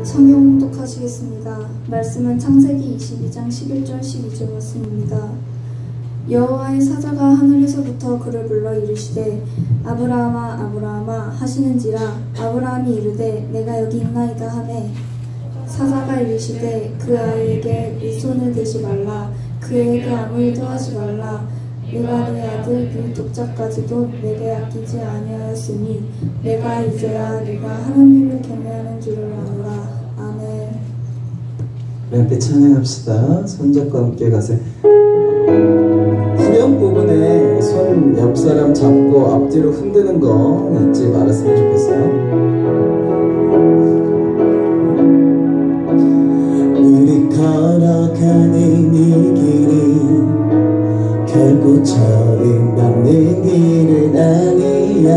성경 봉독하시겠습니다. 말씀은 창세기 22장 11절 12절 말씀입니다. 여호와의 사자가 하늘에서부터 그를 불러 이르시되 아브라함아 아브라함아 하시는지라 아브라함이 이르되 내가 여기 있나이다 하매 사자가 이르시되 그 아이에게 네 손을 대지 말라 그에게 아무 일도 하지 말라 내가 네 아들 네 독자까지도 내게 아끼지 아니하였으니 내가 이제야 네가 하나님을 경외하는 줄을 아노라. 아멘. 우리 함께 찬양합시다. 손잡고 함께 가세요. 후렴 부분에 손 옆 사람 잡고 앞뒤로 흔드는 거 잊지 말았으면 좋겠어요. 우리 걸어가는 이 길이 결국 저리 맞는 길은 아니야.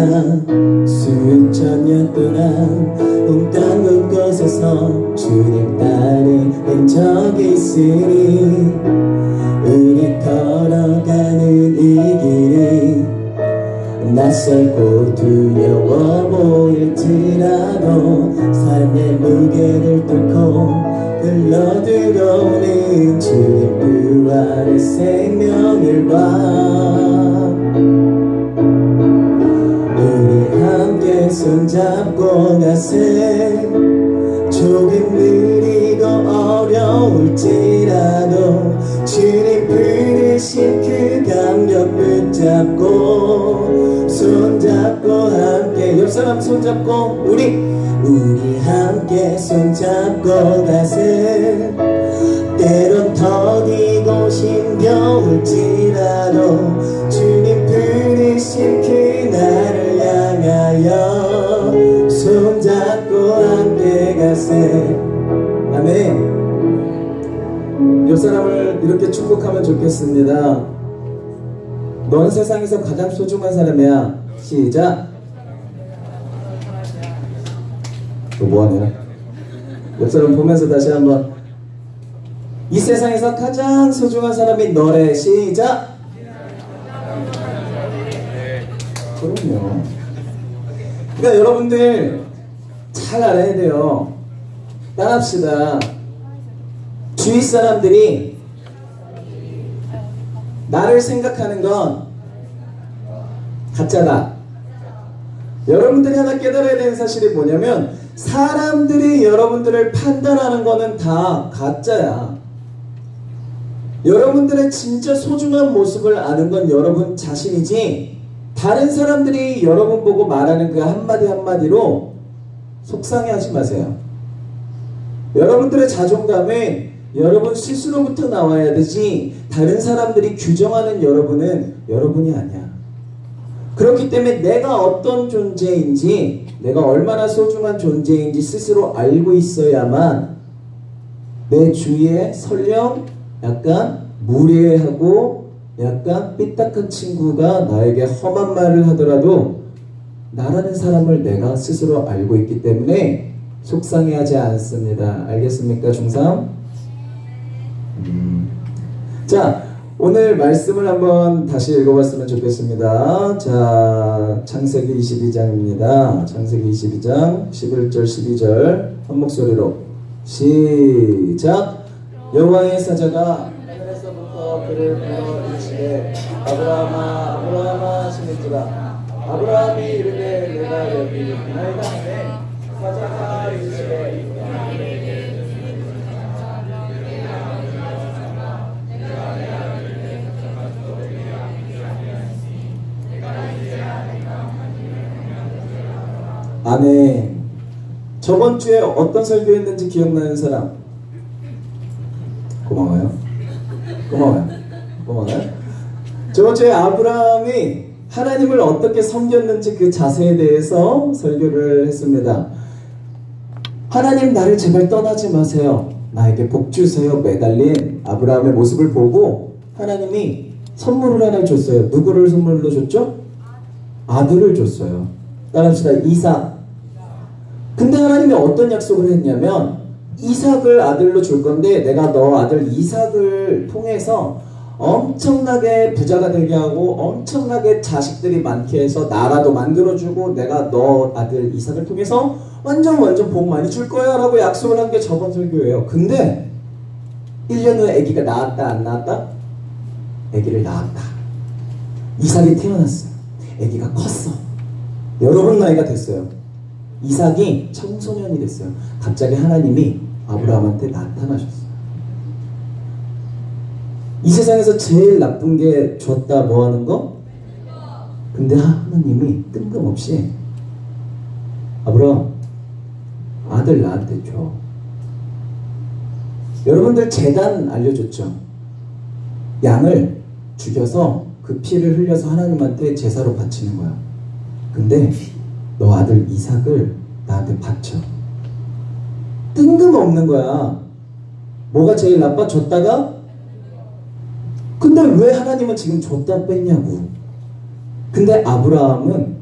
수천 년 동안 웅땅 곳에서 주님 따른 흔적이 있으니 우리 걸어가는 이 길이 낯설고 두려워 보일지라도 삶의 무게를 뚫고 흘러 들어오는 주님 부활의 생명을 봐. 우리 함께 손잡고 가세. 조금 느리고 어려울지라도 주님 부르신 그 감격 붙잡고 손잡고 함께 옆 사람 손잡고 우리 함께 손잡고 가세. 때론 더디고 힘겨울지라도 주님 부르신 그날을 향하여 손잡고 함께 가세. 아멘. 옆 사람을 이렇게 축복하면 좋겠습니다. 넌 세상에서 가장 소중한 사람이야. 시작. 또 뭐하냐? 옆 사람 보면서 다시 한번 이 세상에서 가장 소중한 사람이 너래. 시작. 그럼요. 그러니까 여러분들 잘 알아야 돼요. 따라합시다. 주위 사람들이 나를 생각하는 건 가짜다. 여러분들이 하나 깨달아야 되는 사실이 뭐냐면 사람들이 여러분들을 판단하는 거는 다 가짜야. 여러분들의 진짜 소중한 모습을 아는 건 여러분 자신이지 다른 사람들이 여러분 보고 말하는 그 한마디 한마디로 속상해하지 마세요. 여러분들의 자존감은 여러분 스스로부터 나와야 되지 다른 사람들이 규정하는 여러분은 여러분이 아니야. 그렇기 때문에 내가 어떤 존재인지 내가 얼마나 소중한 존재인지 스스로 알고 있어야만 내 주위에 설령 약간 무례하고 약간 삐딱한 친구가 나에게 험한 말을 하더라도 나라는 사람을 내가 스스로 알고 있기 때문에 속상해하지 않습니다. 알겠습니까? 중3? 자, 오늘 말씀을 한번 다시 읽어봤으면 좋겠습니다. 자, 창세기 22장입니다. 창세기 22장 11절 12절 한 목소리로 시작. 여호와의 사자가 하늘에서부터 그를 불러 이르시되 아브라함아 아브라함아 하시는지라 아브라함이 이르되 내가 여기 있나이다 하매 사자가 이르시되 아멘. 저번 주에 어떤 설교했는지 기억나는 사람? 고마워요. 고마워요. 고마워요. 저번 주에 아브라함이 하나님을 어떻게 섬겼는지 그 자세에 대해서 설교를 했습니다. 하나님 나를 제발 떠나지 마세요. 나에게 복 주세요. 매달린 아브라함의 모습을 보고 하나님이 선물을 하나 줬어요. 누구를 선물로 줬죠? 아들을 줬어요. 따라합시다. 이삭. 근데 하나님이 어떤 약속을 했냐면 이삭을 아들로 줄 건데 내가 너 아들 이삭을 통해서 엄청나게 부자가 되게 하고 엄청나게 자식들이 많게 해서 나라도 만들어주고 내가 너 아들 이삭을 통해서 완전 복 많이 줄 거야 라고 약속을 한 게 저번 설교예요. 근데 1년 후에 아기가 나왔다 안 나왔다? 아기를 낳았다. 이삭이 태어났어요. 아기가 컸어. 여러분 나이가 됐어요. 이삭이 청소년이 됐어요. 갑자기 하나님이 아브라함한테 나타나셨어요. 이 세상에서 제일 나쁜 게 줬다 뭐 하는 거? 근데 하나님이 뜬금없이 아브라함 아들 나한테 줘. 여러분들 제단 알려줬죠? 양을 죽여서 그 피를 흘려서 하나님한테 제사로 바치는 거야. 근데 너 아들 이삭을 나한테 바쳐. 뜬금없는 거야. 뭐가 제일 나빠? 줬다가? 근데 왜 하나님은 지금 줬다 뺐냐고. 근데 아브라함은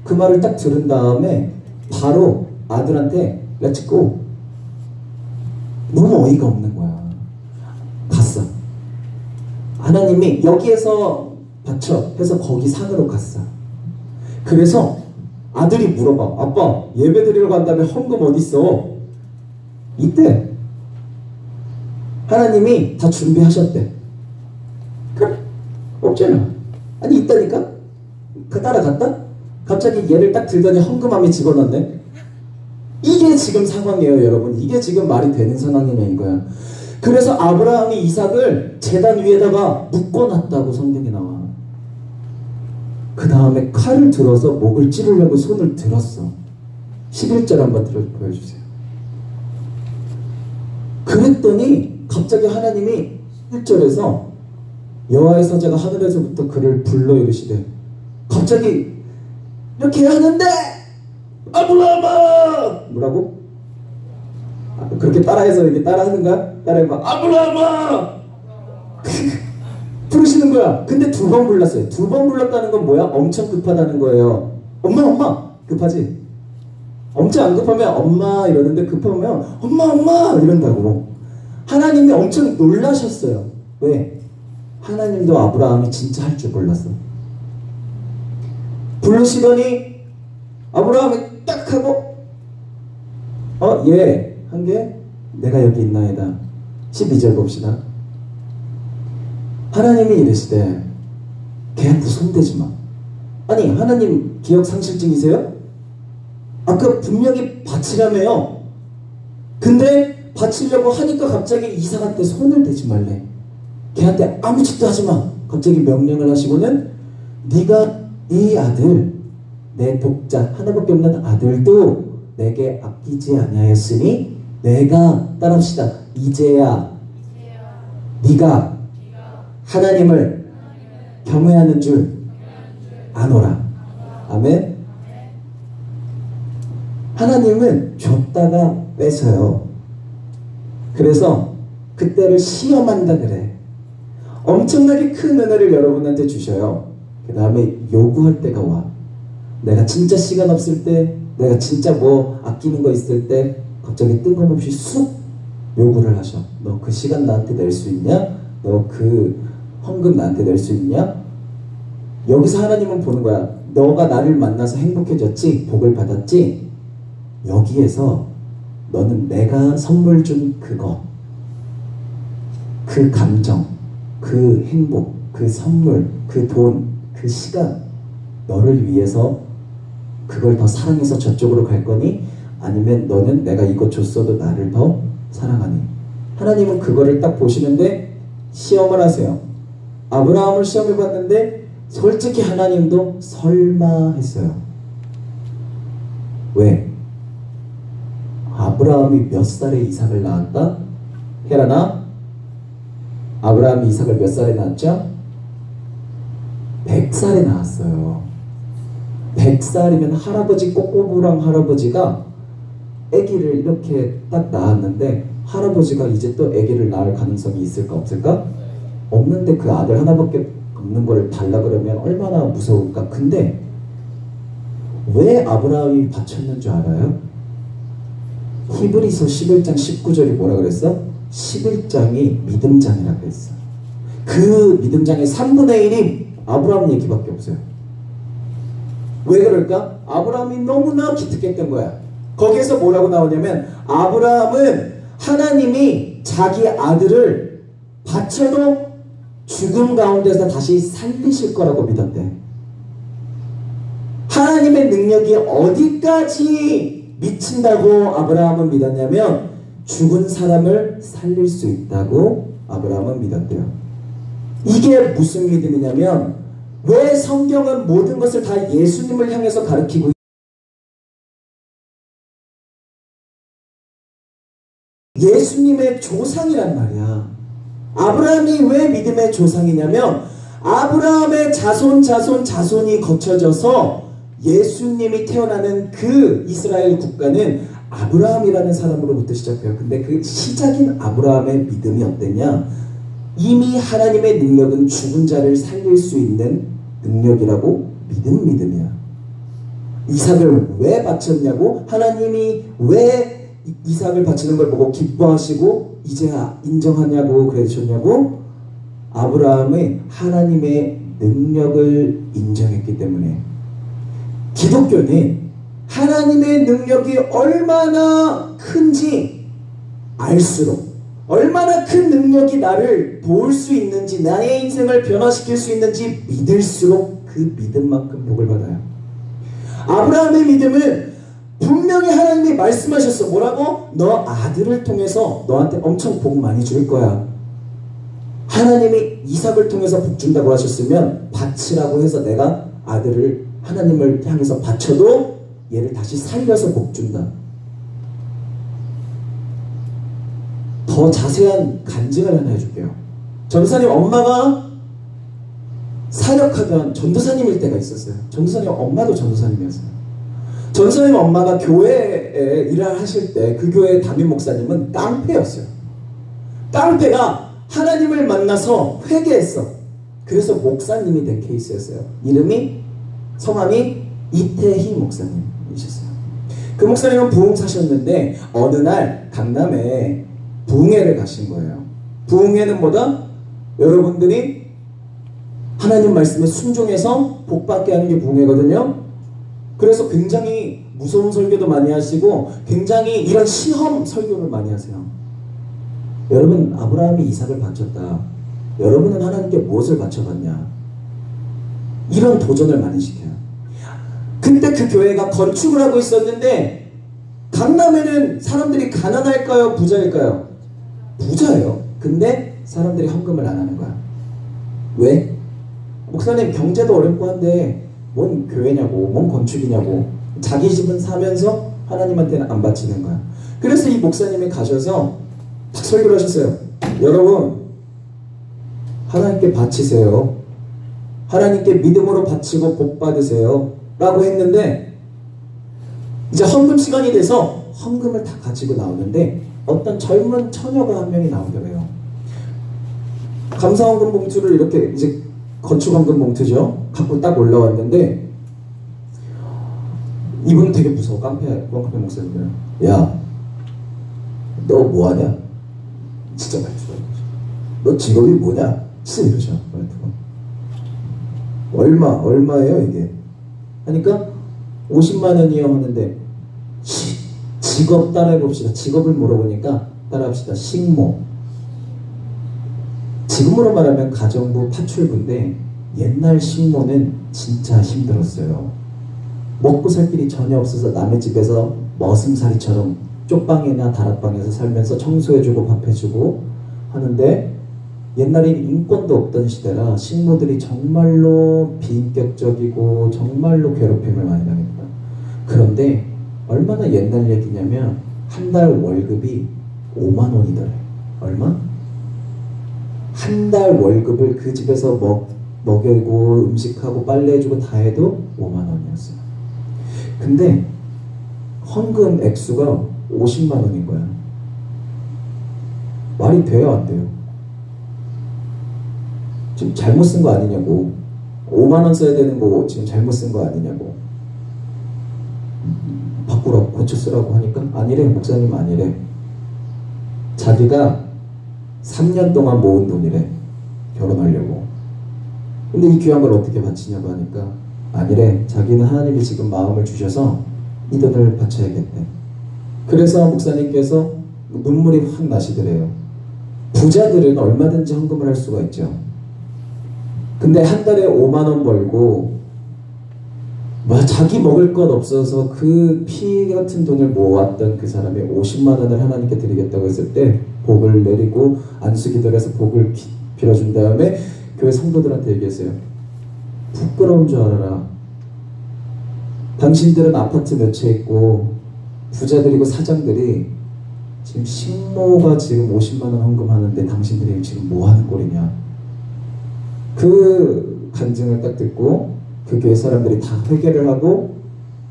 그 말을 딱 들은 다음에 바로 아들한테 Let's go. 너무 어이가 없는 거야. 갔어. 하나님이 여기에서 바쳐 해서 거기 산으로 갔어. 그래서 아들이 물어봐. 아빠 예배 드리러 간다며 헌금 어딨어? 이때 하나님이 다 준비하셨대. 그래 없잖아. 아니 있다니까? 그 따라갔다? 갑자기 얘를 딱 들더니 헌금함에 집어넣네. 이게 지금 상황이에요 여러분. 이게 지금 말이 되는 상황이냐 이거야. 그래서 아브라함이 이삭을 제단 위에다가 묶어놨다고 성경에 나와. 그 다음에 칼을 들어서 목을 찌르려고 손을 들었어. 11절 한번 보여주세요. 그랬더니 갑자기 하나님이 1절에서 여호와의 사자가 하늘에서부터 그를 불러 이르시되, 갑자기 이렇게 하는데 아브라함아! 뭐라고? 그렇게 따라해서 이렇게 따라하는 거야? 따라해봐. 아브라함아! 부르시는 거야. 근데 2번 불렀어요. 2번 불렀다는 건 뭐야? 엄청 급하다는 거예요. 엄마! 급하지? 엄청 안 급하면 엄마 이러는데 급하면 엄마 이런다고. 하나님이 엄청 놀라셨어요. 왜? 하나님도 아브라함이 진짜 할 줄 몰랐어. 부르시더니 아브라함이 딱 하고 얘 한 게 내가 여기 있나이다. 12절 봅시다. 하나님이 이르시되 걔한테 손대지 마. 아니 하나님 기억상실증이세요? 아까 분명히 바치라며요. 근데 바치려고 하니까 갑자기 이삭한테 손을 대지 말래. 걔한테 아무 짓도 하지 마. 갑자기 명령을 하시고는 네가 이 아들 내 독자 하나밖에 없는 아들도 내게 아끼지 아니하였으니 내가 따라합시다. 이제야 네가 하나님을 경외하는 줄 아노라. 아멘. 하나님은 줬다가 뺏어요. 그래서 그때를 시험한다 그래. 엄청나게 큰 은혜를 여러분한테 주셔요. 그 다음에 요구할 때가 와. 내가 진짜 시간 없을 때, 내가 진짜 뭐 아끼는 거 있을 때 갑자기 뜬금없이 쑥 요구를 하셔. 너 그 시간 나한테 낼 수 있냐? 너 그 헌금 나한테 낼 수 있냐? 여기서 하나님은 보는 거야. 너가 나를 만나서 행복해졌지? 복을 받았지? 여기에서 너는 내가 선물 준 그거, 그 감정, 그 행복, 그 선물, 그 돈, 그 시간, 너를 위해서 그걸 더 사랑해서 저쪽으로 갈 거니? 아니면 너는 내가 이거 줬어도 나를 더 사랑하니? 하나님은 그거를 딱 보시는데 시험을 하세요. 아브라함을 시험해 봤는데 솔직히 하나님도 설마 했어요. 왜? 아브라함이 몇 살에 이삭을 낳았다? 헤라나? 아브라함이 이삭을 몇 살에 낳았죠? 100살에 낳았어요. 100살이면 할아버지 꼬꼬부랑 할아버지가 아기를 이렇게 딱 낳았는데 할아버지가 이제 또 아기를 낳을 가능성이 있을까 없을까? 없는데 그 아들 하나밖에 없는 거를 달라 그러면 얼마나 무서울까? 근데 왜 아브라함이 바쳤는 줄 알아요? 히브리서 11장 19절이 뭐라 그랬어? 11장이 믿음장이라고 했어. 그 믿음장의 3분의 1이 아브라함 얘기밖에 없어요. 왜 그럴까? 아브라함이 너무나 기특했던 거야. 거기에서 뭐라고 나오냐면 아브라함은 하나님이 자기 아들을 바쳐도 죽음 가운데서 다시 살리실 거라고 믿었대. 하나님의 능력이 어디까지 미친다고 아브라함은 믿었냐면 죽은 사람을 살릴 수 있다고 아브라함은 믿었대요. 이게 무슨 믿음이냐면 왜 성경은 모든 것을 다 예수님을 향해서 가르치고 예수님의 조상이란 말이야. 아브라함이 왜 믿음의 조상이냐면 아브라함의 자손이 거쳐져서 예수님이 태어나는 그 이스라엘 국가는 아브라함이라는 사람으로부터 시작해요. 근데 그 시작인 아브라함의 믿음이 어땠냐? 이미 하나님의 능력은 죽은 자를 살릴 수 있는 능력이라고 믿은 믿음이야. 이삭을 왜 바쳤냐고? 하나님이 왜 이삭을 바치는 걸 보고 기뻐하시고 이제 인정하냐고 그러셨냐고? 아브라함의 하나님의 능력을 인정했기 때문에. 기독교는 하나님의 능력이 얼마나 큰지 알수록, 얼마나 큰 능력이 나를 도울 수 있는지, 나의 인생을 변화시킬 수 있는지 믿을수록 그 믿음만큼 복을 받아요. 아브라함의 믿음은 분명히 하나님이 말씀하셨어. 뭐라고? 너 아들을 통해서 너한테 엄청 복 많이 줄 거야. 하나님이 이삭을 통해서 복 준다고 하셨으면 바치라고 해서 내가 아들을 하나님을 향해서 바쳐도 얘를 다시 살려서 복 준다. 더 자세한 간증을 하나 해줄게요. 전도사님 엄마가 사역하던 전도사님일 때가 있었어요. 전도사님 엄마도 전도사님이었어요. 전도사님 엄마가 교회에 일을 하실 때 그 교회의 담임 목사님은 깡패였어요. 깡패가 하나님을 만나서 회개했어. 그래서 목사님이 된 케이스였어요. 성함이 이태희 목사님이셨어요. 그 목사님은 부흥 사셨는데 어느 날 강남에 부흥회를 가신 거예요. 부흥회는 뭐다? 여러분들이 하나님 말씀에 순종해서 복받게 하는 게 부흥회거든요. 그래서 굉장히 무서운 설교도 많이 하시고 굉장히 이런 시험 설교를 많이 하세요. 여러분, 아브라함이 이삭을 바쳤다. 여러분은 하나님께 무엇을 바쳐봤냐? 이런 도전을 많이 시켜요. 근데 그 교회가 건축을 하고 있었는데 강남에는 사람들이 가난할까요? 부자일까요? 부자예요. 근데 사람들이 헌금을 안 하는 거야. 왜? 목사님 경제도 어렵고 한데 뭔 교회냐고, 뭔 건축이냐고. 자기 집은 사면서 하나님한테는 안 바치는 거야. 그래서 이 목사님이 가셔서 딱 설교를 하셨어요. 여러분, 하나님께 바치세요. 하나님께 믿음으로 바치고 복 받으세요. 라고 했는데 이제 헌금 시간이 돼서 헌금을 다 가지고 나오는데 어떤 젊은 처녀가 한 명이 나오더래요. 감사헌금 봉투를 이렇게 이제 건축헌금 봉투죠. 갖고 딱 올라왔는데 이분은 되게 무서워. 깡패 목사님이에요. 야, 너 뭐하냐? 진짜 말투가 너 직업이 뭐냐? 진짜 이러죠. 말투가. 얼마예요 이게? 하니까 50만 원이요 하는데 직업 따라해봅시다. 직업을 물어보니까 따라합시다. 식모. 지금으로 말하면 가정부 파출부인데 옛날 식모는 진짜 힘들었어요. 먹고 살 길이 전혀 없어서 남의 집에서 머슴살이처럼 쪽방이나 다락방에서 살면서 청소해주고 밥해주고 하는데 옛날엔 인권도 없던 시대라 식모들이 정말로 비인격적이고 정말로 괴롭힘을 많이 당했다. 그런데 얼마나 옛날 얘기냐면 한 달 월급이 5만 원이더래. 얼마? 한 달 월급을 그 집에서 먹이고 음식하고 빨래해주고 다 해도 5만 원이었어요. 근데 헌금 액수가 50만 원인 거야. 말이 돼요, 안 돼요? 지금 잘못 쓴 거 아니냐고. 5만 원 써야 되는 거 지금 잘못 쓴 거 아니냐고. 바꾸라고, 고쳐 쓰라고 하니까 아니래. 목사님 아니래. 자기가 3년 동안 모은 돈이래. 결혼하려고. 근데 이 귀한 걸 어떻게 바치냐고 하니까 아니래. 자기는 하나님이 지금 마음을 주셔서 이 돈을 바쳐야겠대. 그래서 목사님께서 눈물이 확 나시더래요. 부자들은 얼마든지 헌금을 할 수가 있죠. 근데 한 달에 5만 원 벌고 자기 먹을 것 없어서 그 피 같은 돈을 모았던 그 사람이 50만 원을 하나님께 드리겠다고 했을 때 복을 내리고 안수기도해서 복을 빌어준 다음에 교회 성도들한테 얘기했어요. 부끄러운 줄 알아라. 당신들은 아파트 몇 채 있고 부자들이고 사장들이 지금 식모가 지금 50만 원 헌금하는데 당신들이 지금 뭐 하는 꼴이냐. 그 간증을 딱 듣고 그 교회 사람들이 다 회개를 하고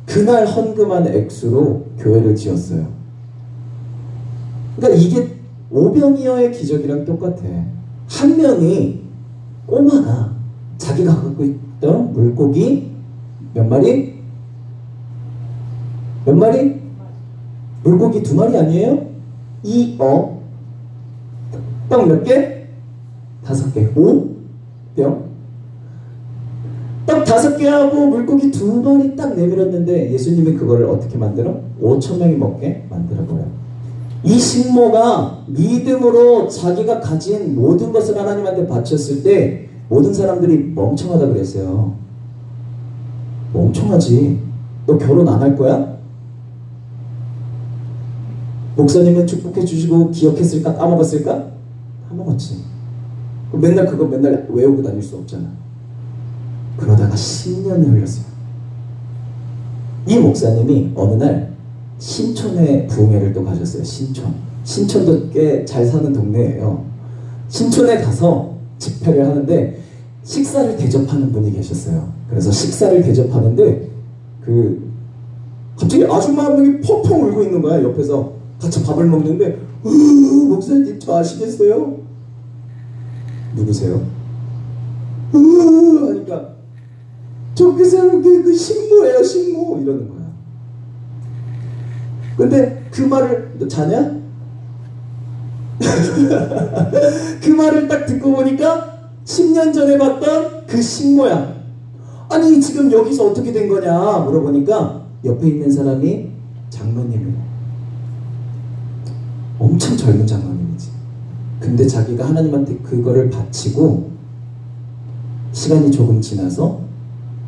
그날 헌금한 액수로 교회를 지었어요. 그러니까 이게 오병이어의 기적이랑 똑같아. 한 명이 꼬마가 자기가 갖고 있던 물고기 몇 마리? 몇 마리? 물고기 2마리 아니에요? 떡 몇 개? 5개. 5병? 떡 5개하고 물고기 2마리 딱 내밀었는데 예수님이 그걸 어떻게 만들어? 5,000명이 먹게 만들어버려요. 이 식모가 믿음으로 자기가 가진 모든 것을 하나님한테 바쳤을 때 모든 사람들이 멍청하다 그랬어요. 멍청하지. 너 결혼 안 할 거야? 목사님은 축복해 주시고 기억했을까? 까먹었을까? 까먹었지. 맨날 그거 맨날 외우고 다닐 수 없잖아. 그러다가 10년이 흘렀어요. 이 목사님이 어느 날 신촌에 부흥회를 또 가셨어요. 신촌도 꽤 잘 사는 동네예요. 신촌에 가서 집회를 하는데 식사를 대접하는 분이 계셨어요. 그래서 식사를 대접하는데 갑자기 아줌마 한 명이 펑펑 울고 있는 거야. 옆에서 같이 밥을 먹는데 목사님 저 아시겠어요? 누구세요? 하니까 저 그 사람 그 식모예요. 식모 이러는 거야. 근데 그 말을 너 자냐? 그 말을 딱 듣고 보니까 10년 전에 봤던 그 식모야. 아니 지금 여기서 어떻게 된 거냐 물어보니까 옆에 있는 사람이 장로님이에요. 엄청 젊은 장로님이지. 근데 자기가 하나님한테 그거를 바치고 시간이 조금 지나서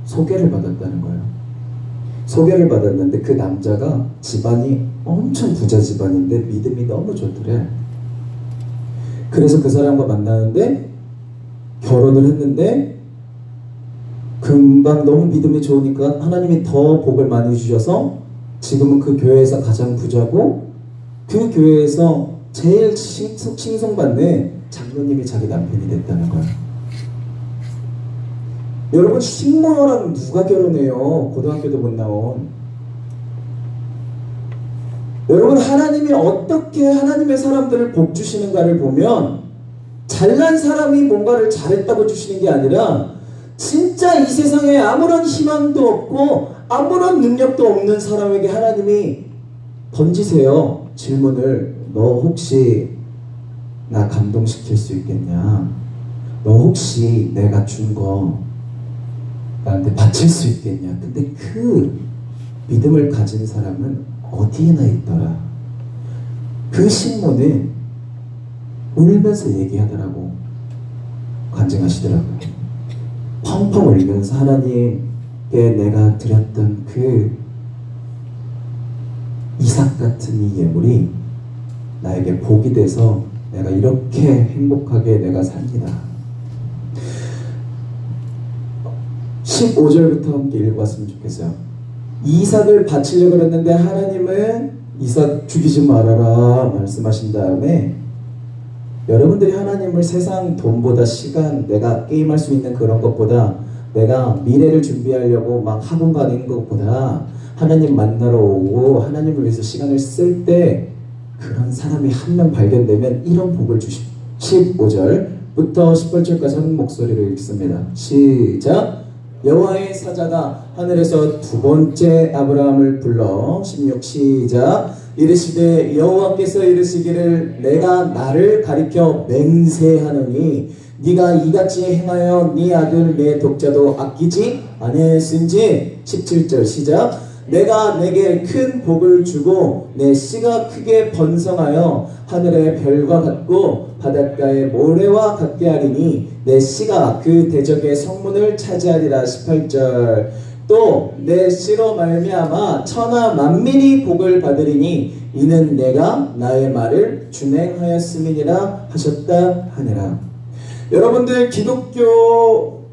소개를 받았다는 거예요. 소개를 받았는데 그 남자가 집안이 엄청 부자 집안인데 믿음이 너무 좋더래. 그래서 그 사람과 만나는데 결혼을 했는데 금방 너무 믿음이 좋으니까 하나님이 더 복을 많이 주셔서 지금은 그 교회에서 가장 부자고 그 교회에서 제일 칭송받는 장로님이 자기 남편이 됐다는 거야. 여러분 식모랑 누가 결혼해요? 고등학교도 못 나온. 여러분 하나님이 어떻게 하나님의 사람들을 복 주시는가를 보면 잘난 사람이 뭔가를 잘했다고 주시는 게 아니라 진짜 이 세상에 아무런 희망도 없고 아무런 능력도 없는 사람에게 하나님이 던지세요. 질문을. 너 혹시 나 감동시킬 수 있겠냐? 너 혹시 내가 준 거 나한테 바칠 수 있겠냐? 근데 그 믿음을 가진 사람은 어디에나 있더라. 그 식모는 울면서 얘기하더라고. 간증하시더라고요. 펑펑 울면서 하나님께 내가 드렸던 그 이삭 같은 이 예물이 나에게 복이 돼서 내가 이렇게 행복하게 내가 삽니다. 15절부터 함께 읽어봤으면 좋겠어요. 이삭을 바치려고 그랬는데 하나님은 이삭 죽이지 말아라 말씀하신 다음에 여러분들이 하나님을 세상 돈보다 시간, 내가 게임할 수 있는 그런 것보다 내가 미래를 준비하려고 막 학원 가는 것보다 하나님 만나러 오고 하나님을 위해서 시간을 쓸 때 그런 사람이 한 명 발견되면 이런 복을 주십시오. 15절부터 18절까지 한 목소리로 읽습니다. 시작. 여호와의 사자가 하늘에서 두 번째 아브라함을 불러 16 시작. 이르시되 여호와께서 이르시기를 내가 나를 가리켜 맹세하노니 네가 이같이 행하여 네 아들 내 독자도 아끼지 아니했은지. 17절 시작. 내가 내게 큰 복을 주고 내 씨가 크게 번성하여 하늘의 별과 같고 바닷가의 모래와 같게 하리니 내 씨가 그 대적의 성문을 차지하리라. 18절. 또 내 씨로 말미암아 천하 만민이 복을 받으리니 이는 내가 나의 말을 준행하였음이니라 하셨다 하니라. 여러분들, 기독교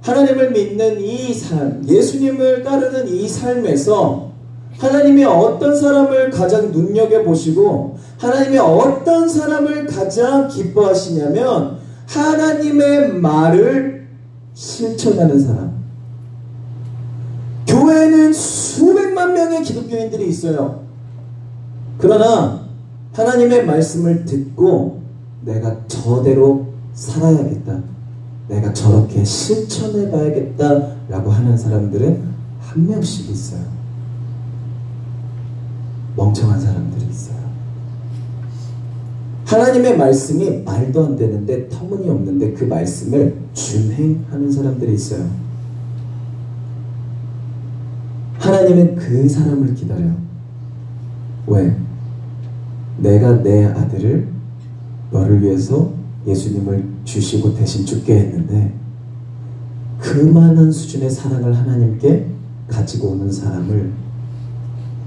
하나님을 믿는 이 삶, 예수님을 따르는 이 삶에서 하나님이 어떤 사람을 가장 눈여겨보시고 하나님이 어떤 사람을 가장 기뻐하시냐면 하나님의 말을 실천하는 사람. 교회에는 수백만 명의 기독교인들이 있어요. 그러나 하나님의 말씀을 듣고 내가 저대로 살아야겠다, 내가 저렇게 실천해 봐야겠다 라고 하는 사람들은 한 명씩 있어요. 멍청한 사람들이 있어요. 하나님의 말씀이 말도 안 되는데, 터무니없는데 그 말씀을 준행하는 사람들이 있어요. 하나님은 그 사람을 기다려요. 왜? 내가 내 아들을 너를 위해서 예수님을 주시고 대신 죽게 했는데 그만한 수준의 사랑을 하나님께 가지고 오는 사람을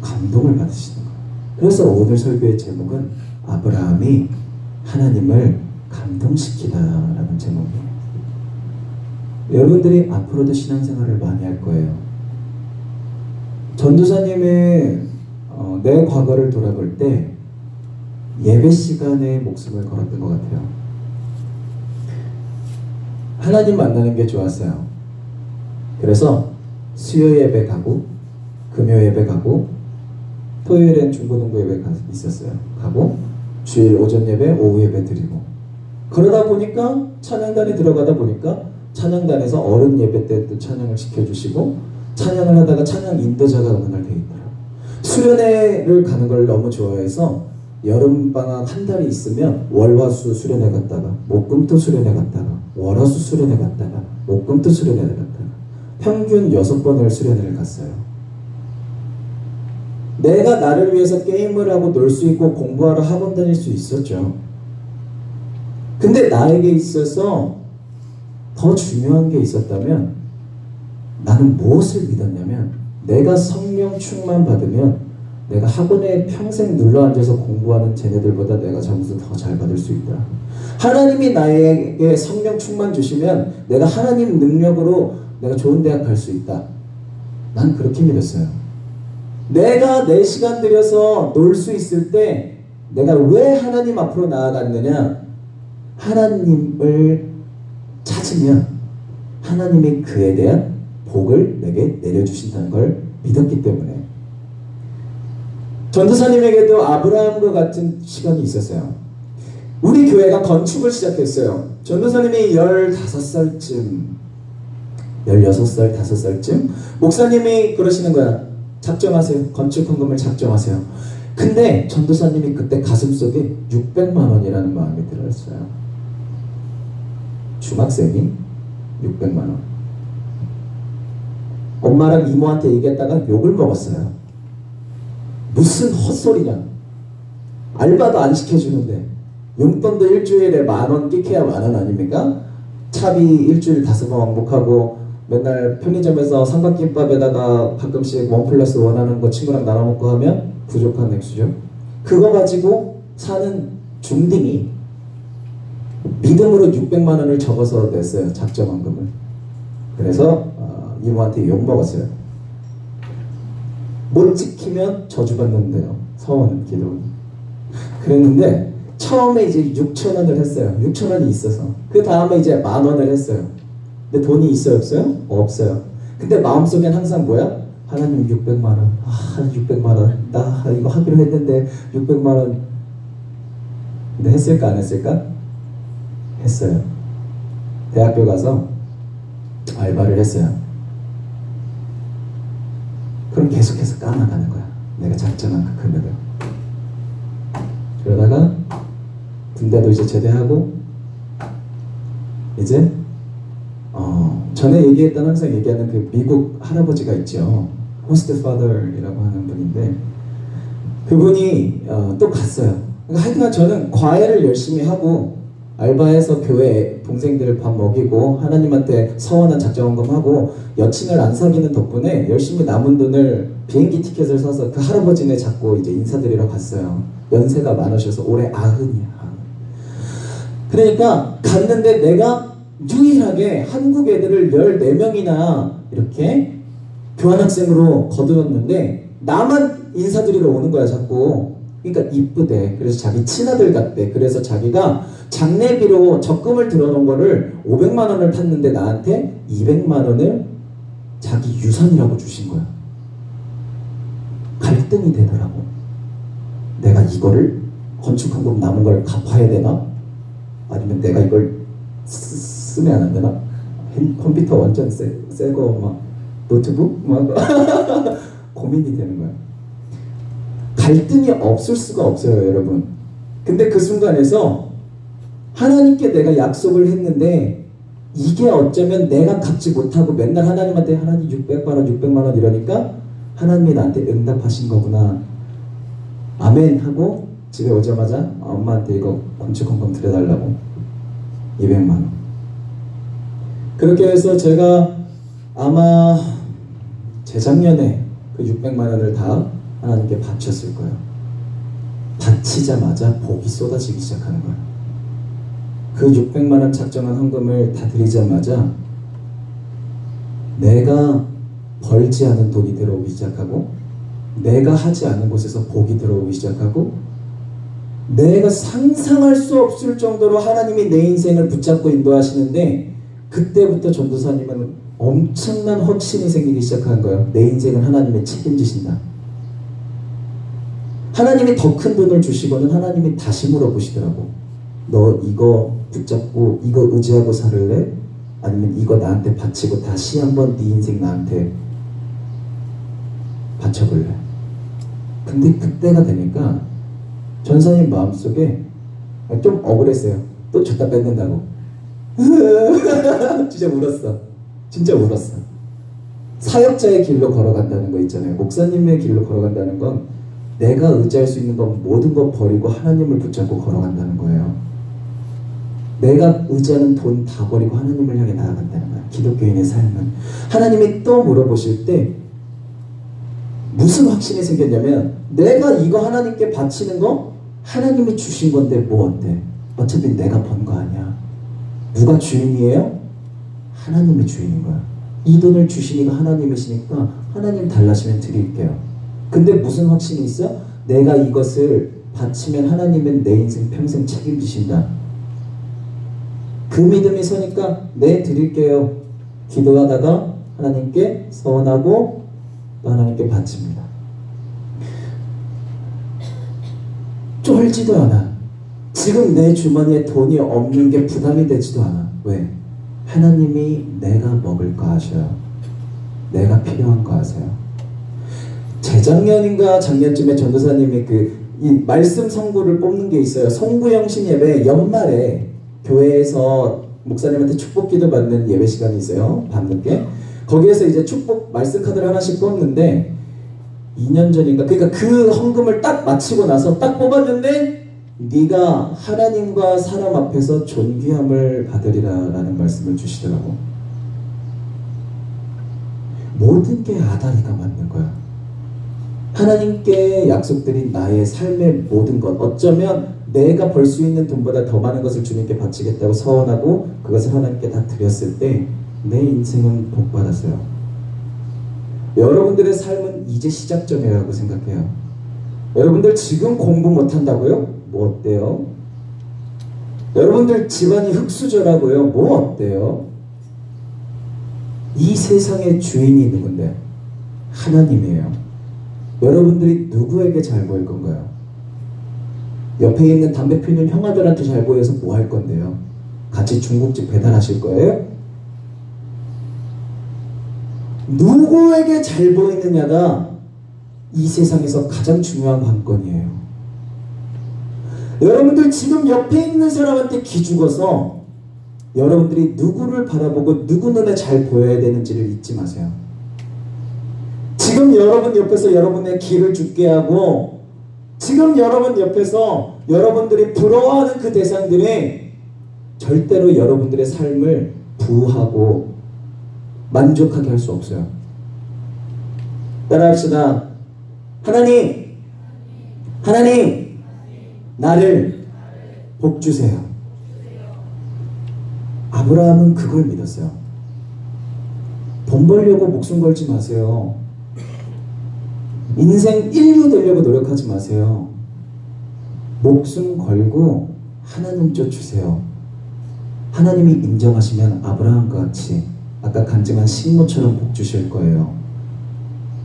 감동을 받으시는 거예요. 그래서 오늘 설교의 제목은 아브라함이 하나님을 감동시키다라는 제목이에요. 여러분들이 앞으로도 신앙생활을 많이 할 거예요. 전도사님의 내 과거를 돌아볼 때 예배 시간에 목숨을 걸었던 것 같아요. 하나님 만나는 게 좋았어요. 그래서 수요 예배 가고 금요 예배 가고 토요일엔 중고등부 예배 있었어요. 가고 주일 오전 예배 오후 예배 드리고, 그러다 보니까 찬양단에 들어가다 보니까 찬양단에서 어른 예배 때 또 찬양을 시켜주시고, 찬양을 하다가 찬양 인도자가 어느 날 돼 있더라고요. 수련회를 가는 걸 너무 좋아해서 여름방학 한 달이 있으면 월화수 수련회 갔다가 목금토 수련회 갔다가 월화수 수련회 갔다가 목금토 수련회 갔다가 평균 6번을 수련회를 갔어요. 내가 나를 위해서 게임을 하고 놀 수 있고 공부하러 학원 다닐 수 있었죠. 근데 나에게 있어서 더 중요한 게 있었다면, 나는 무엇을 믿었냐면, 내가 성령 충만 받으면 내가 학원에 평생 눌러앉아서 공부하는 쟤네들보다 내가 점수 더 잘 받을 수 있다. 하나님이 나에게 성령 충만 주시면 내가 하나님 능력으로 내가 좋은 대학 갈 수 있다. 난 그렇게 믿었어요. 내가 내 시간 들여서 놀 수 있을 때 내가 왜 하나님 앞으로 나아갔느냐? 하나님을 찾으면 하나님이 그에 대한 복을 내게 내려주신다는 걸 믿었기 때문에. 전도사님에게도 아브라함과 같은 시간이 있었어요. 우리 교회가 건축을 시작했어요. 전도사님이 15살쯤 16살, 5살쯤 목사님이 그러시는 거야. 작정하세요. 건축 헌금을 작정하세요. 근데 전도사님이 그때 가슴속에 600만 원이라는 마음이 들었어요. 중학생이 600만 원. 엄마랑 이모한테 얘기했다가 욕을 먹었어요. 무슨 헛소리냐. 알바도 안 시켜주는데 용돈도 일주일에 10,000원 끼켜야 10,000원 아닙니까? 차비 일주일 5번 왕복하고 맨날 편의점에서 삼각김밥에다가 가끔씩 1+1 하는 거 친구랑 나눠 먹고 하면 부족한 액수죠. 그거 가지고 사는 중딩이 믿음으로 600만 원을 적어서 냈어요. 작정헌금을. 그래서 이모한테 욕먹었어요. 못 지키면 저주받는데요. 서원 기도는. 그랬는데 처음에 이제 6,000원을 했어요. 6,000원이 있어서. 그 다음에 이제 10,000원을 했어요. 근데 돈이 있어요? 없어요? 없어요. 근데 마음속엔 항상 뭐야? 하나님 600만 원. 600만 원. 나 이거 하기로 했는데 600만 원. 근데 했을까 안 했을까? 했어요. 대학교 가서 알바를 했어요. 그럼 계속해서 까나가는 거야. 내가 작정한 그 금액을. 그러다가 군대도 이제 제대하고 이제 전에 얘기했던 항상 얘기하는 그 미국 할아버지가 있죠. 호스트 파더이라고 하는 분인데 그분이 또 갔어요. 그러니까 하여튼 저는 과외를 열심히 하고 알바해서 교회 동생들을 밥 먹이고 하나님한테 서원한 작정헌금하고 여친을 안 사귀는 덕분에 열심히 남은 돈을 비행기 티켓을 사서 그 할아버지네 잡고 이제 인사드리러 갔어요. 연세가 많으셔서 올해 90이야. 그러니까 갔는데 내가 유일하게 한국 애들을 14명이나 이렇게 교환학생으로 거두었는데 나만 인사드리러 오는 거야 자꾸. 그러니까 이쁘대. 그래서 자기 친아들 같대. 그래서 자기가 장례비로 적금을 들어놓은 거를 500만 원을 탔는데 나한테 200만 원을 자기 유산이라고 주신 거야. 갈등이 되더라고. 내가 이거를 건축헌금 남은 걸 갚아야 되나? 아니면 내가 이걸 쓰면 안 되나? 컴퓨터 완전 새거 막 노트북 막 고민이 되는 거야. 갈등이 없을 수가 없어요, 여러분. 근데 그 순간에서 하나님께 내가 약속을 했는데 이게 어쩌면 내가 갚지 못하고 맨날 하나님한테 하나님 600만 원, 600만 원 이러니까 하나님이 나한테 응답하신 거구나. 아멘 하고 집에 오자마자 엄마한테 이거 건축헌금 드려달라고 200만 원. 그렇게 해서 제가 아마 재작년에 그 600만 원을 다 하나님께 바쳤을 거예요. 바치자마자 복이 쏟아지기 시작하는 거예요. 그 600만 원 작정한 헌금을 다 드리자마자 내가 벌지 않은 돈이 들어오기 시작하고 내가 하지 않은 곳에서 복이 들어오기 시작하고 내가 상상할 수 없을 정도로 하나님이 내 인생을 붙잡고 인도하시는데 그때부터 전도사님은 엄청난 확신이 생기기 시작한 거예요. 내 인생은 하나님이 책임지신다. 하나님이 더 큰 돈을 주시고는 하나님이 다시 물어보시더라고. 너 이거 붙잡고 이거 의지하고 살을래? 아니면 이거 나한테 바치고 다시 한번 네 인생 나한테 바쳐볼래? 근데 그때가 되니까 전사님 마음속에 좀 억울했어요. 또 줬다 뺏는다고. 진짜 울었어. 진짜 울었어. 사역자의 길로 걸어간다는 거 있잖아요. 목사님의 길로 걸어간다는 건 내가 의지할 수 있는 건 모든 거 버리고 하나님을 붙잡고 걸어간다는 거예요. 내가 의지하는 돈 다 버리고 하나님을 향해 나아간다는 거야. 기독교인의 삶은. 하나님이 또 물어보실 때 무슨 확신이 생겼냐면 내가 이거 하나님께 바치는 거 하나님이 주신 건데 뭐 어때? 어차피 내가 번 거 아니야. 누가 주인이에요? 하나님이 주인인 거야. 이 돈을 주시니까 하나님이시니까 하나님 달라시면 드릴게요. 근데 무슨 확신이 있어? 내가 이것을 바치면 하나님은 내 인생 평생 책임지신다. 그 믿음이 서니까 네 드릴게요. 기도하다가 하나님께 서원하고 또 하나님께 바칩니다. 쫄지도 않아. 지금 내 주머니에 돈이 없는 게 부담이 되지도 않아. 왜? 하나님이 내가 먹을 거 아셔요. 내가 필요한 거 아세요. 재작년인가 작년쯤에 전도사님이 이 말씀 성구를 뽑는 게 있어요. 성구영신 예배 연말에 교회에서 목사님한테 축복 기도 받는 예배 시간이 있어요. 밤늦게. 거기에서 이제 축복 말씀 카드를 하나씩 뽑는데 2년 전인가 그러니까 그 헌금을 딱 마치고 나서 딱 뽑았는데 네가 하나님과 사람 앞에서 존귀함을 받으리라 라는 말씀을 주시더라고. 모든 게 아다리가 맞는 거야. 하나님께 약속드린 나의 삶의 모든 것 어쩌면 내가 벌 수 있는 돈보다 더 많은 것을 주님께 바치겠다고 서원하고 그것을 하나님께 다 드렸을 때 내 인생은 복받았어요. 여러분들의 삶은 이제 시작점이라고 생각해요. 여러분들 지금 공부 못한다고요? 뭐 어때요? 여러분들 집안이 흙수저라고요? 뭐 어때요? 이 세상의 주인이 누군데? 하나님이에요. 여러분들이 누구에게 잘 보일 건가요? 옆에 있는 담배 피우는 형아들한테 잘 보여서 뭐 할 건데요? 같이 중국집 배달하실 거예요? 누구에게 잘 보이느냐가 이 세상에서 가장 중요한 관건이에요. 여러분들 지금 옆에 있는 사람한테 기죽어서 여러분들이 누구를 바라보고 누구 눈에 잘 보여야 되는지를 잊지 마세요. 지금 여러분 옆에서 여러분의 길을 죽게 하고 지금 여러분 옆에서 여러분들이 부러워하는 그 대상들이 절대로 여러분들의 삶을 부하고 만족하게 할 수 없어요. 따라합시다. 하나님, 하나님, 나를 복주세요. 아브라함은 그걸 믿었어요. 돈 벌려고 목숨 걸지 마세요. 인생 인류 되려고 노력하지 마세요. 목숨 걸고 하나님 쫓으세요. 하나님이 인정하시면 아브라함과 같이 아까 간증한 식모처럼 복 주실 거예요.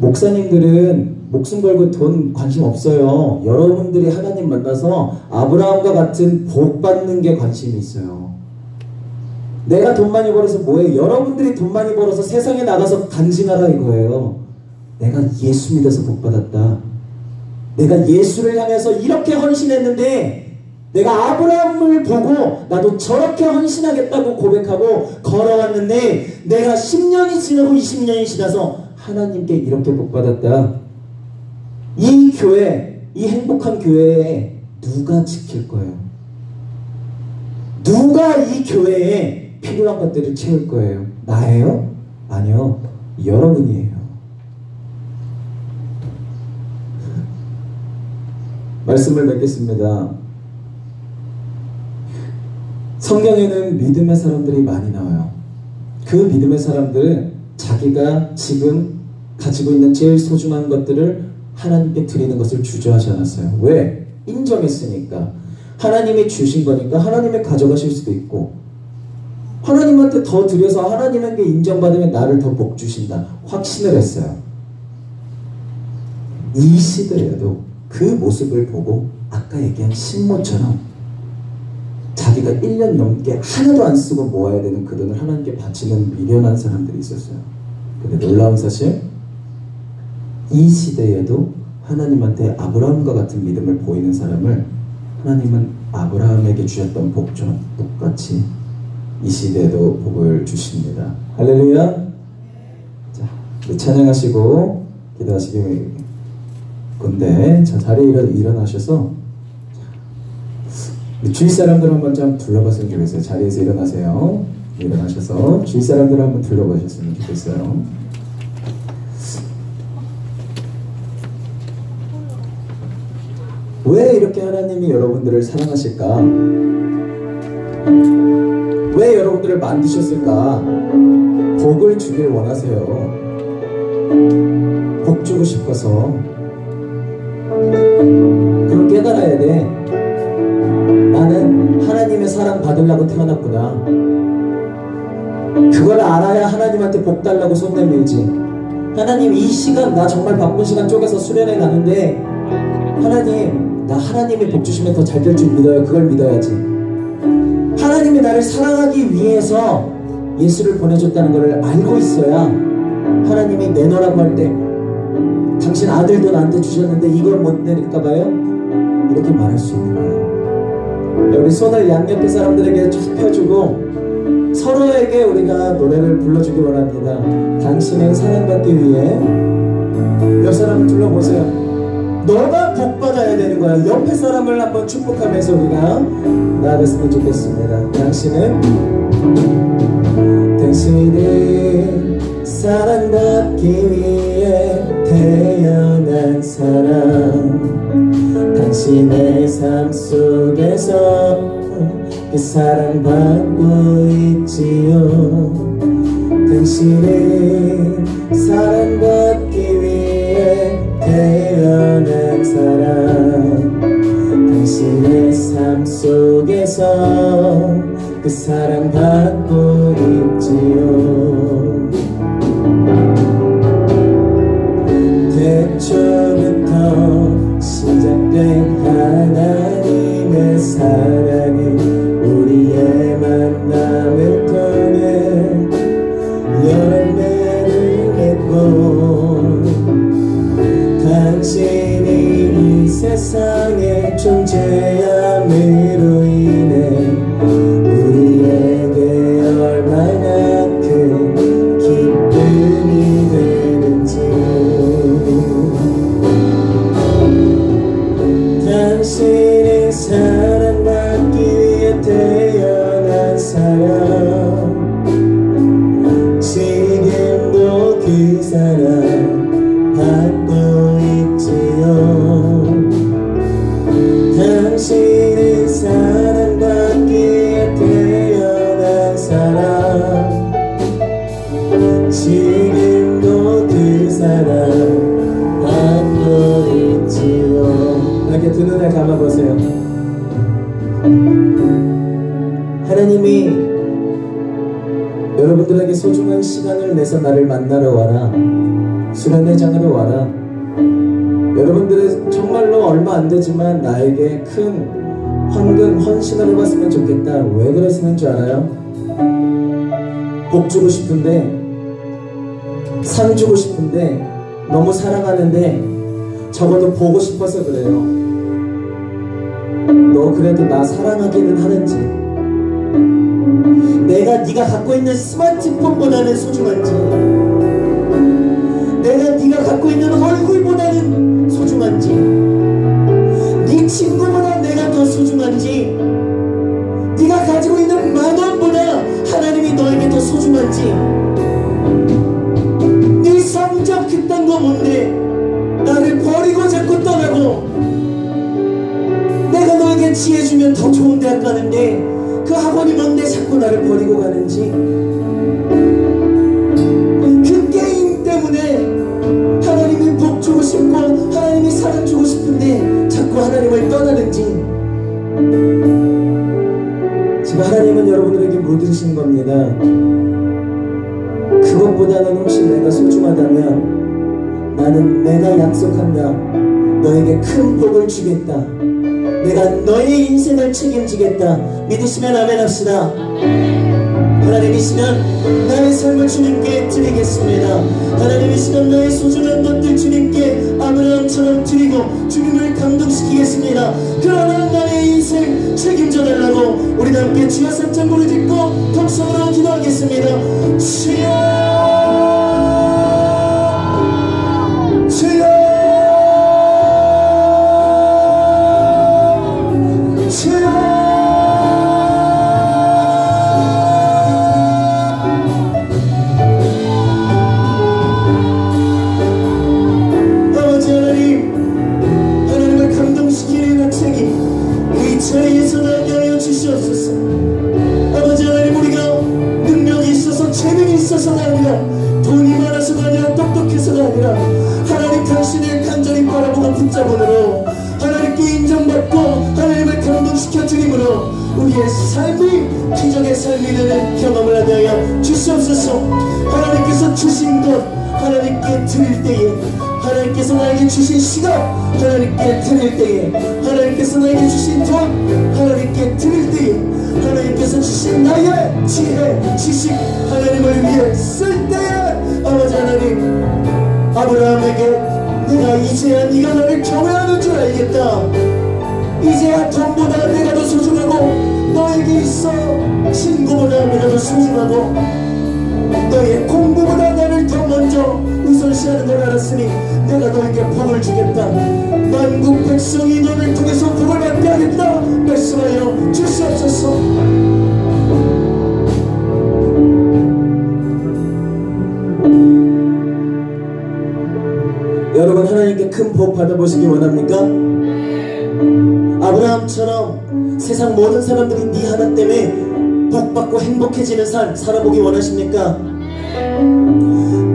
목사님들은 목숨 걸고 돈 관심 없어요. 여러분들이 하나님 만나서 아브라함과 같은 복 받는 게 관심이 있어요. 내가 돈 많이 벌어서 뭐해? 여러분들이 돈 많이 벌어서 세상에 나가서 간증하라 이거예요. 내가 예수 믿어서 복 받았다. 내가 예수를 향해서 이렇게 헌신했는데 내가 아브라함을 보고 나도 저렇게 헌신하겠다고 고백하고 걸어왔는데 내가 10년이 지나고 20년이 지나서 하나님께 이렇게 복 받았다. 이 교회, 이 행복한 교회에 누가 지킬 거예요? 누가 이 교회에 필요한 것들을 채울 거예요? 나예요? 아니요. 여러분이에요. 말씀을 맺겠습니다. 성경에는 믿음의 사람들이 많이 나와요. 그 믿음의 사람들은 자기가 지금 가지고 있는 제일 소중한 것들을 하나님께 드리는 것을 주저하지 않았어요. 왜? 인정했으니까. 하나님이 주신 거니까 하나님이 가져가실 수도 있고 하나님한테 더 드려서 하나님에게 인정받으면 나를 더 복 주신다. 확신을 했어요. 이 시대에도 그 모습을 보고 아까 얘기한 신모처럼 자기가 1년 넘게 하나도 안 쓰고 모아야 되는 그 돈을 하나님께 바치는 미련한 사람들이 있었어요. 근데 놀라운 사실, 이 시대에도 하나님한테 아브라함과 같은 믿음을 보이는 사람을 하나님은 아브라함에게 주셨던 복처럼 똑같이 이 시대에도 복을 주십니다. 할렐루야. 자, 우리 찬양하시고 기도하시기 건데, 자, 자리에 일어나셔서 주위 사람들 한번 좀 둘러봤으면 좋겠어요. 자리에서 일어나세요. 일어나셔서 주위 사람들 한번 둘러보셨으면 좋겠어요. 왜 이렇게 하나님이 여러분들을 사랑하실까? 왜 여러분들을 만드셨을까? 복을 주길 원하세요. 복 주고 싶어서. 그럼 깨달아야 돼. 나는 하나님의 사랑 받으려고 태어났구나. 그걸 알아야 하나님한테 복 달라고 손 내밀지. 하나님, 이 시간 나 정말 바쁜 시간 쪼개서 수련회 가는데 하나님, 나 하나님이 복 주시면 더 잘 될 줄 믿어요. 그걸 믿어야지. 하나님이 나를 사랑하기 위해서 예수를 보내줬다는 걸 알고 있어야 하나님이 내놓으라고 할 때 당신 아들도 나한테 주셨는데 이걸 못 내릴까봐요? 이렇게 말할 수 있는 거예요. 우리 손을 양옆에 사람들에게 쫙 펴주고 서로에게 우리가 노래를 불러주기 원합니다. 당신의 사랑받기 위해. 옆 사람을 둘러보세요. 너가 복받아야 되는 거야. 옆에 사람을 한번 축복하면서 우리가 나아갔으면 좋겠습니다. 당신이 사랑받기 위해 태어난 사람, 당신의 삶 속에서 그 사랑받고 있지요. 당신이 사랑받기 위해 태어난 사람, 당신의 삶 속에서 그 사랑받고 있지요. 태초부터 시작된 하나님의 사랑이 우리의 만남을 통해 열매를 맺고, 당신이 이 세상에 존재함으로 인해 우리에게 사람, 지금도 그 사람 받고 있지요. 당신은 사랑받기에 태어난 사람, 지금도 그 사람 받고 있지요. 이렇게 두 눈을 감아보세요. 하나님이 여러분들에게 소중한 시간을 내서 나를 만나러 와라, 수련회장으로 와라, 여러분들의 정말로 얼마 안 되지만 나에게 큰 헌금, 헌신을 해봤으면 좋겠다. 왜 그러시는 줄 알아요? 복 주고 싶은데, 상 주고 싶은데, 너무 사랑하는데 적어도 보고 싶어서 그래요. 너 그래도 나 사랑하기는 하는지, 내가 네가 갖고 있는 스마트폰보다는 소중한지, 내가 네가 갖고 있는 얼굴보다는 소중한지, 네 친구보다 내가 더 소중한지, 네가 가지고 있는 만원보다 하나님이 너에게 더 소중한지, 네 성적 그딴 거 뭔데 나를 버리고 자꾸 떠나고, 내가 너에게 지혜 주면 더 좋은 대학 가는데 그 학원이 뭔데 자꾸 나를 버리고 가는지, 그 게임 때문에 하나님이 복 주고 싶고 하나님이 사랑 주고 싶은데 자꾸 하나님을 떠나는지. 지금 하나님은 여러분들에게 묻으신 겁니다. 그것보다는 혹시 내가 소중하다면 나는 내가 약속한다. 너에게 큰 복을 주겠다. 내가 너의 인생을 책임지겠다. 믿으시면 아멘 합시다. 하나님 이 시간 나의 삶을 주님께 드리겠습니다. 하나님 이 시간 나의 소중한 것들 주님께 아브라함처럼 드리고 주님을 감동시키겠습니다. 그러나 나의 인생 책임져 달라고 우리 함께 주여 삼창 부르짖고 통성으로 기도하겠습니다. 주여, 주여, 주여. 자리에서 나게 하여 주시옵소서. 아버지 하나님, 우리가 능력이 있어서 재능이 있어서가 아니라, 돈이 많아서가 아니라, 똑똑해서가 아니라, 하나님 당신을 간절히 바라보고 붙잡으므로 하나님께 인정받고 하나님을 감동시켜 주님으로 우리의 삶이 기적의 삶이 되는 경험을 하게 하여 주시옵소서. 하나님께서 주신 것 하나님께 드릴 때에, 하나님께서 나에게 주신 시간 하나님께 드릴 때에, 하나님께서 나에게 주신 돈 하나님께 드릴 때에, 하나님께서 주신 나의 지혜, 지식 하나님을 위해 쓸 때에, 아버지 하나님, 아브라함에게 내가 이제야 네가 나를 경외하는 줄 알겠다. 이제야 돈보다 내가 더 소중하고, 너에게 있어 친구보다 내가 더 소중하고, 너의 공부보다 나를 더 먼저 우선시하는 걸 알았으니 내가 너에게 복을 주겠다. 만국 백성이 너를 통해서 복을 받게 하겠다 말씀하여 주시옵소서. 여러분, 하나님께 큰 복 받아보시기 원합니까? 아브라함처럼 세상 모든 사람들이 네 하나 때문에 복받고 행복해지는 삶 살아보기 원하십니까?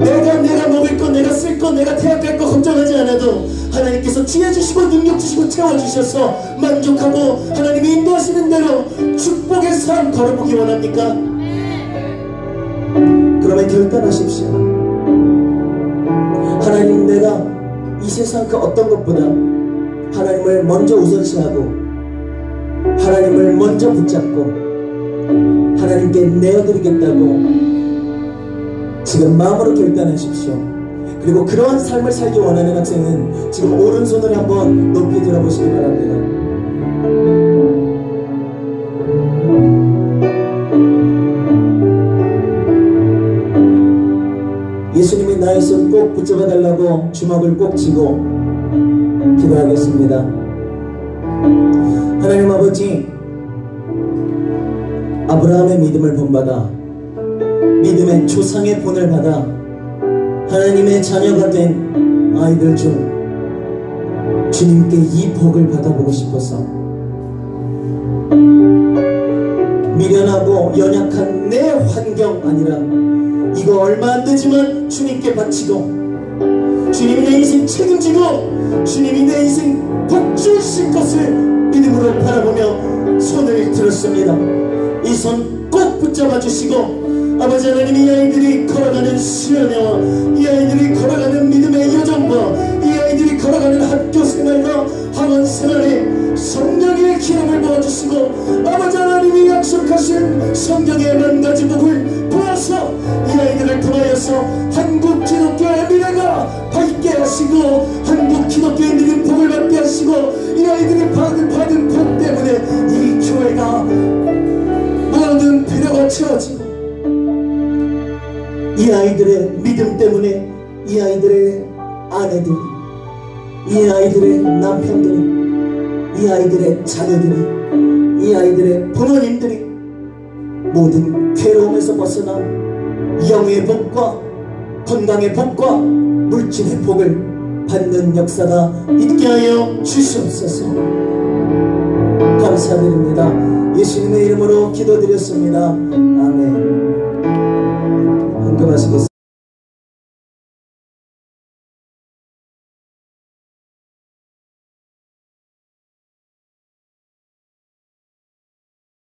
내가 먹을 거, 내가 쓸 거, 내가 대학 갈 거 걱정하지 않아도 하나님께서 지혜 주시고 능력 주시고 채워주셔서 만족하고 하나님이 인도하시는 대로 축복의 삶 걸어보기 원합니까? 그러면 결단하십시오. 하나님, 내가 이 세상 그 어떤 것보다 하나님을 먼저 우선시하고 하나님을 먼저 붙잡고 하나님께 내어드리겠다고 지금 마음으로 결단하십시오. 그리고 그러한 삶을 살기 원하는 학생은 지금 오른손을 한번 높이 들어보시기 바랍니다. 예수님이 나의 손 꼭 붙잡아 달라고 주먹을 꼭 쥐고 기도하겠습니다. 하나님 아버지, 아브라함의 믿음을 본받아 믿음의 조상의 본을 받아 하나님의 자녀가 된 아이들 중 주님께 이 복을 받아보고 싶어서 미련하고 연약한 내 환경 아니라 이거 얼마 안 되지만 주님께 바치고 주님이 내 인생 책임지고 주님이 내 인생 복 주실 것을 믿음으로 바라보며 손을 들었습니다. 이 손 꼭 붙잡아 주시고 아버지 하나님, 이 아이들이 걸어가는 수련회와 이 아이들이 걸어가는 믿음의 여정과 이 아이들이 걸어가는 학교 생활과 학원 생활에 성령의 기름을 부어주시고 아버지 하나님이 약속하신 성경의 만 가지 복을 부어서 이 아이들을 통하여서 한국 기독교의 미래가 밝게 하시고 한국 기독교의 믿음 복을 받게 하시고 이 아이들이 받은 복 때문에 이 교회가 모든 필요가 채워지고 이 아이들의 믿음 때문에 이 아이들의 아내들이, 이 아이들의 남편들이, 이 아이들의 자녀들이, 이 아이들의 부모님들이 모든 괴로움에서 벗어나 영의 복과 건강의 복과 물질의 복을 받는 역사가 있게 하여 주시옵소서. 감사드립니다. 예수님의 이름으로 기도드렸습니다. 아멘.